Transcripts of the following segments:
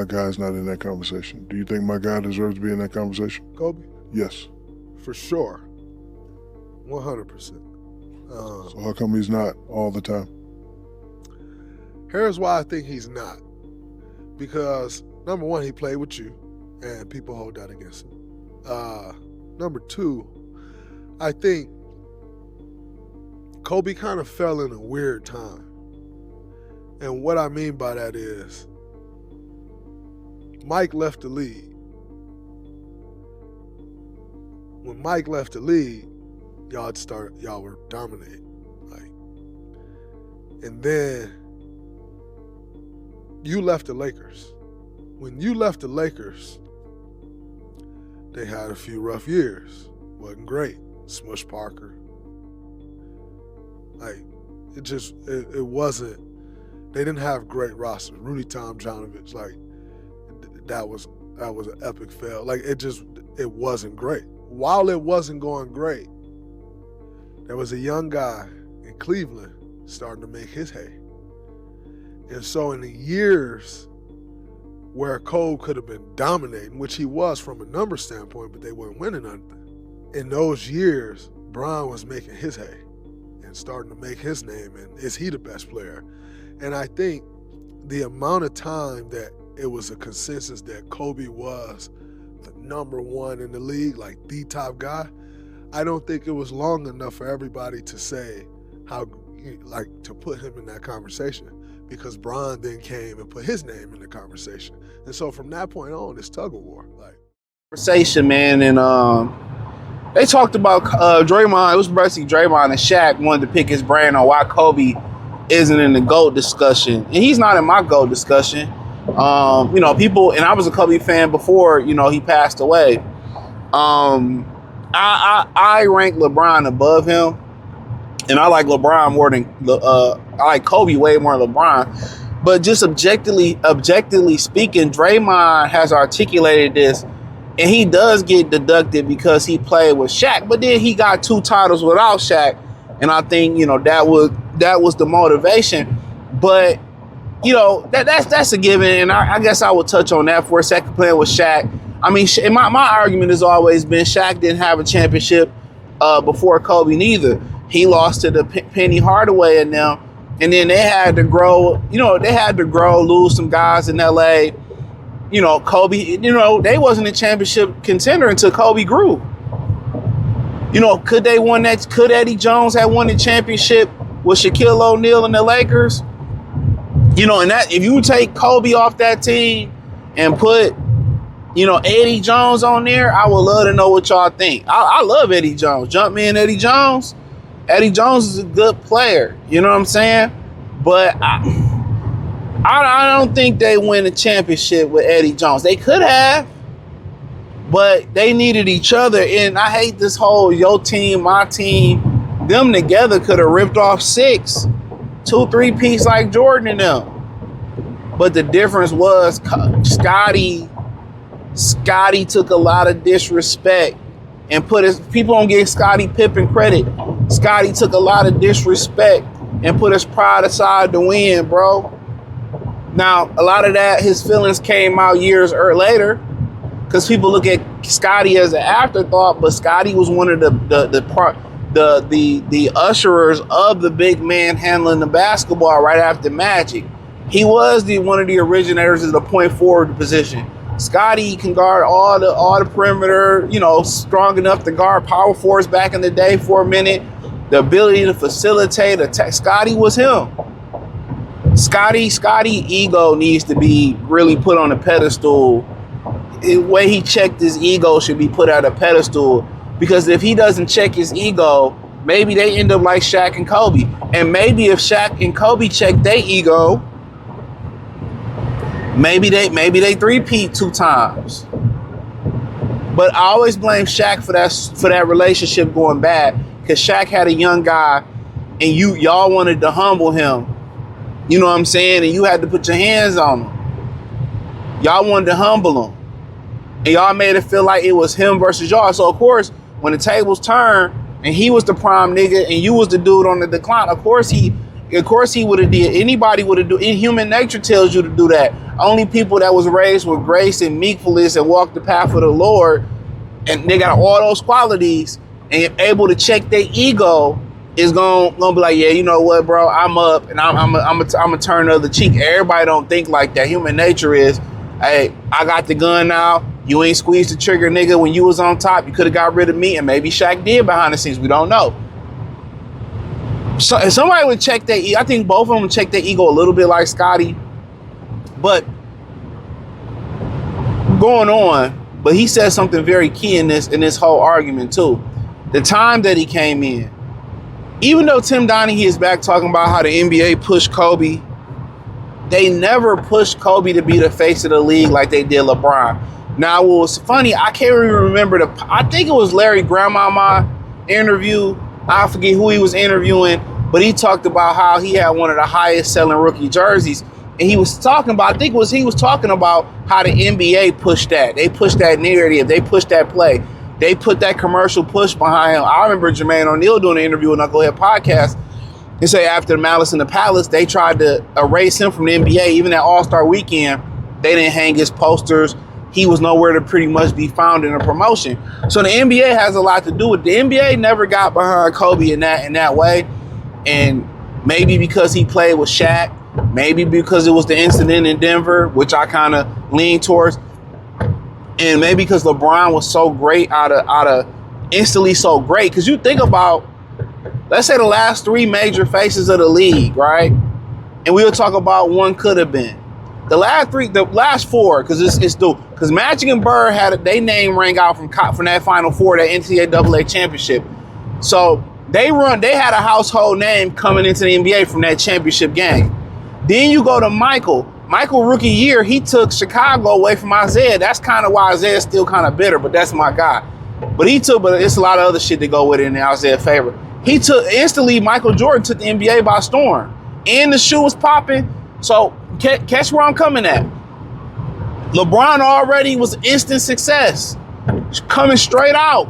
my guy's not in that conversation? Do you think my guy deserves to be in that conversation? Kobe? Yes. For sure. 100%. So how come he's not all the time? Here's why I think he's not. Because, number one, he played with you, and people hold that against him. Number two, I think Kobe kind of fell in a weird time. And what I mean by that is Mike left the league. When Mike left the league, y'all were dominating. And then you left the Lakers. When you left the Lakers, they had a few rough years. Wasn't great. Smush Parker. It wasn't. They didn't have great rosters. Rudy Tomjanovich, that was an epic fail. It wasn't great. While it wasn't going great, there was a young guy in Cleveland starting to make his hay. And so in the years where Cole could have been dominating, which he was from a number standpoint, but they weren't winning nothing, in those years, Bryant was making his hay and starting to make his name, and is he the best player? And I think the amount of time that it was a consensus that Kobe was the number one in the league, like the top guy, I don't think it was long enough for everybody to say to put him in that conversation, because Bron then came and put his name in the conversation. And so from that point on, it's tug of war. Conversation, man, and they talked about Draymond. It was basically Draymond and Shaq wanted to pick his brain on why Kobe isn't in the GOAT discussion. And he's not in my GOAT discussion. People, and I was a Kobe fan before, he passed away. I rank LeBron above him, and I like LeBron more than I like Kobe way more than LeBron. But just objectively speaking, Draymond has articulated this, and he does get deducted because he played with Shaq. But then he got 2 titles without Shaq, and I think that was the motivation. But that's a given, and I guess I will touch on that for a second. Playing with Shaq, I mean, my argument has always been Shaq didn't have a championship before Kobe neither. He lost to the Penny Hardaway and them, and then they had to grow. Lose some guys in LA. Kobe. They wasn't a championship contender until Kobe grew. Could they won that? Could Eddie Jones have won the championship with Shaquille O'Neal and the Lakers? And that if you take Kobe off that team and put, Eddie Jones on there, I would love to know what y'all think. I love Eddie Jones. Jump me in Eddie Jones. Eddie Jones is a good player. You know what I'm saying? But I don't think they win a championship with Eddie Jones. They could have, but they needed each other. And I hate this whole your team, my team. Them together could have ripped off 6, 2-3-piece like Jordan and them. But the difference was Scotty took a lot of disrespect and people don't give Scottie Pippen credit. Scotty took a lot of disrespect and put his pride aside to win, bro. Now, a lot of that, his feelings came out years later, because people look at Scotty as an afterthought, but Scotty was one of the usherers of the big man handling the basketball right after Magic. He was one of the originators of the point forward position. Scotty can guard all the perimeter, strong enough to guard power forwards back in the day for a minute. The ability to facilitate attack. Scotty was him. Scotty ego needs to be really put on a pedestal. The way he checked his ego should be put at a pedestal, because if he doesn't check his ego, maybe they end up like Shaq and Kobe. And maybe if Shaq and Kobe check their ego, maybe they three-peat 2 times. But I always blame Shaq for that relationship going bad, because Shaq had a young guy and y'all wanted to humble him. You know what I'm saying? And you had to put your hands on him. Y'all wanted to humble him. And y'all made it feel like it was him versus y'all. So of course, when the tables turned and he was the prime nigga and you was the dude on the decline, of course of course he would have did. Anybody would have do. In human nature tells you to do that. Only people that was raised with grace and meekfulness and walked the path of the Lord, and they got all those qualities and able to check their ego, is gonna be like, yeah, you know what, bro, I'm up and I'm gonna turn the other cheek. Everybody don't think like that. Human nature is, hey, I got the gun now. You ain't squeezed the trigger, nigga. When you was on top, you could have got rid of me, and maybe Shaq did behind the scenes. We don't know. So if somebody would check their ego, I think both of them would check their ego a little bit like Scotty. But going on, but he said something very key in this whole argument too. The time that he came in, even though Tim Donaghy is back talking about how the NBA pushed Kobe, they never pushed Kobe to be the face of the league like they did LeBron. Now, what was funny, I can't even remember I think it was Larry Grandmama interview. I forget who he was interviewing, but he talked about how he had one of the highest selling rookie jerseys. And he was talking about, he was talking about how the NBA pushed that. They pushed that narrative. They pushed that play. They put that commercial push behind him. I remember Jermaine O'Neal doing an interview on Knucklehead Podcast. He said after the Malice in the Palace, they tried to erase him from the NBA. Even at All-Star Weekend, they didn't hang his posters. He was nowhere to pretty much be found in a promotion. So the NBA has a lot to do with it. The NBA never got behind Kobe in that way. And maybe because he played with Shaq, maybe because it was the incident in Denver, which I kind of lean towards, and maybe because LeBron was so great out of instantly so great. Because you think about, let's say the last three major faces of the league, right? And we'll talk about one could have been. The last four, because because Magic and Bird had their name rang out from that Final Four, that NCAA championship. So they had a household name coming into the NBA from that championship game. Then you go to Michael rookie year, he took Chicago away from Isaiah. That's kind of why Isaiah's still kind of bitter, but that's my guy. But it's a lot of other shit that go with it in the Isaiah favor. He took instantly, Michael Jordan took the NBA by storm. And the shoe was popping. So catch where I'm coming at. LeBron already was instant success, coming straight out.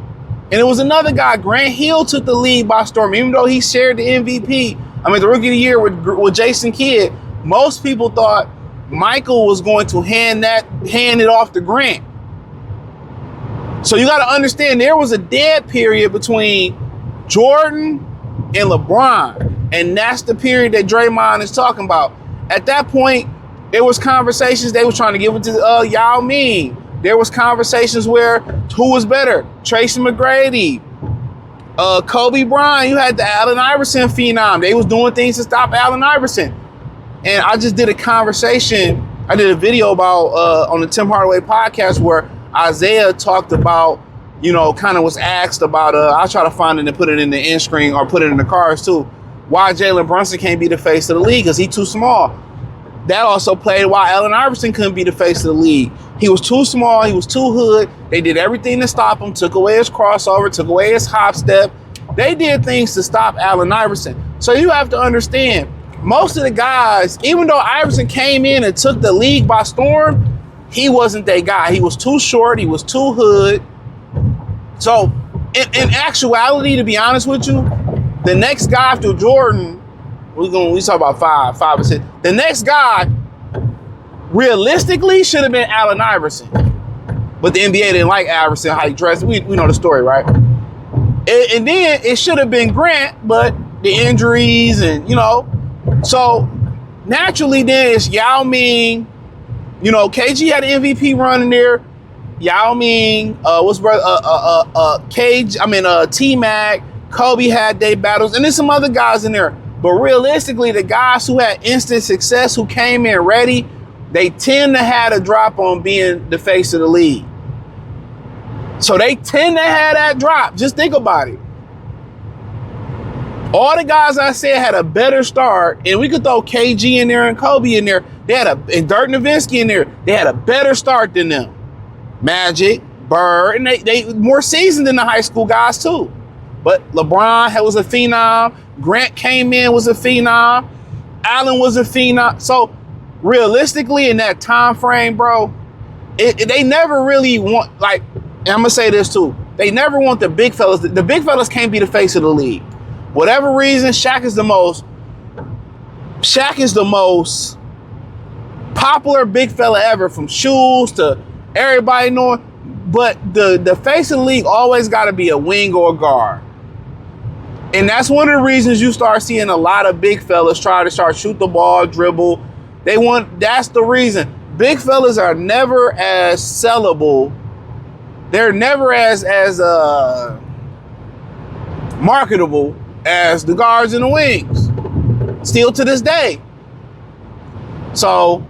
And it was another guy, Grant Hill, took the league by storm. Even though he shared the MVP, the rookie of the year with Jason Kidd, most people thought Michael was going to hand it off to Grant. So you got to understand, there was a dead period between Jordan and LeBron, and that's the period that Draymond is talking about. At that point, there was conversations, they were trying to give it to Yao Ming. There was conversations where who was better, Tracy McGrady, Kobe Bryant. You had the Allen Iverson phenom. They was doing things to stop Allen Iverson. And I just did a conversation. I did a video about on the Tim Hardaway podcast where Isaiah talked about, kind of was asked about, I'll try to find it and put it in the end screen or put it in the cards too, why Jalen Brunson can't be the face of the league because he's too small. That also played why Allen Iverson couldn't be the face of the league. He was too small. He was too hood. They did everything to stop him, took away his crossover, took away his hop step. They did things to stop Allen Iverson. So you have to understand, most of the guys, even though Iverson came in and took the league by storm, he wasn't that guy. He was too short. He was too hood. So in actuality, to be honest with you, the next guy after Jordan, we talk about five or six. The next guy, realistically, should have been Allen Iverson. But the NBA didn't like Iverson, how he dressed. We know the story, right? And then it should have been Grant, but the injuries and, So naturally then it's Yao Ming. KG had an MVP run in there. Yao Ming, T-Mac, Kobe had their battles, and there's some other guys in there. But realistically, the guys who had instant success, who came in ready, they tend to have a drop on being the face of the league. So they tend to have that drop. Just think about it. All the guys I said had a better start, and we could throw KG in there and Kobe in there. And Dirk Nowitzki in there. They had a better start than them. Magic, Bird, and they more seasoned than the high school guys too. But LeBron was a phenom. Grant came in, was a phenom. Allen was a phenom. So realistically, in that time frame, bro, they never really want, and I'm gonna say this too, they never want the big fellas. The big fellas can't be the face of the league. Whatever reason, Shaq is the most Shaq is the most popular big fella ever, from shoes to everybody knowing. But the face of the league always got to be a wing or a guard. And that's one of the reasons you start seeing a lot of big fellas try to start shoot the ball, dribble. That's the reason. Big fellas are never as sellable. They're never as marketable as the guards and the wings. Still to this day. So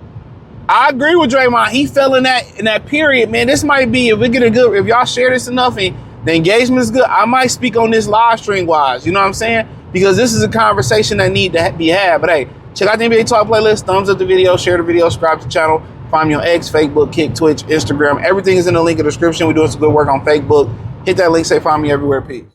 I agree with Draymond. He fell in that period, man. This might be, if y'all share this enough and the engagement is good, I might speak on this live stream wise. You know what I'm saying? Because this is a conversation that need to be had. But hey, check out the NBA Talk playlist. Thumbs up the video, share the video, subscribe to the channel. Find me on X, Facebook, Kick, Twitch, Instagram. Everything is in the link in the description. We're doing some good work on Facebook. Hit that link, say find me everywhere. Peace.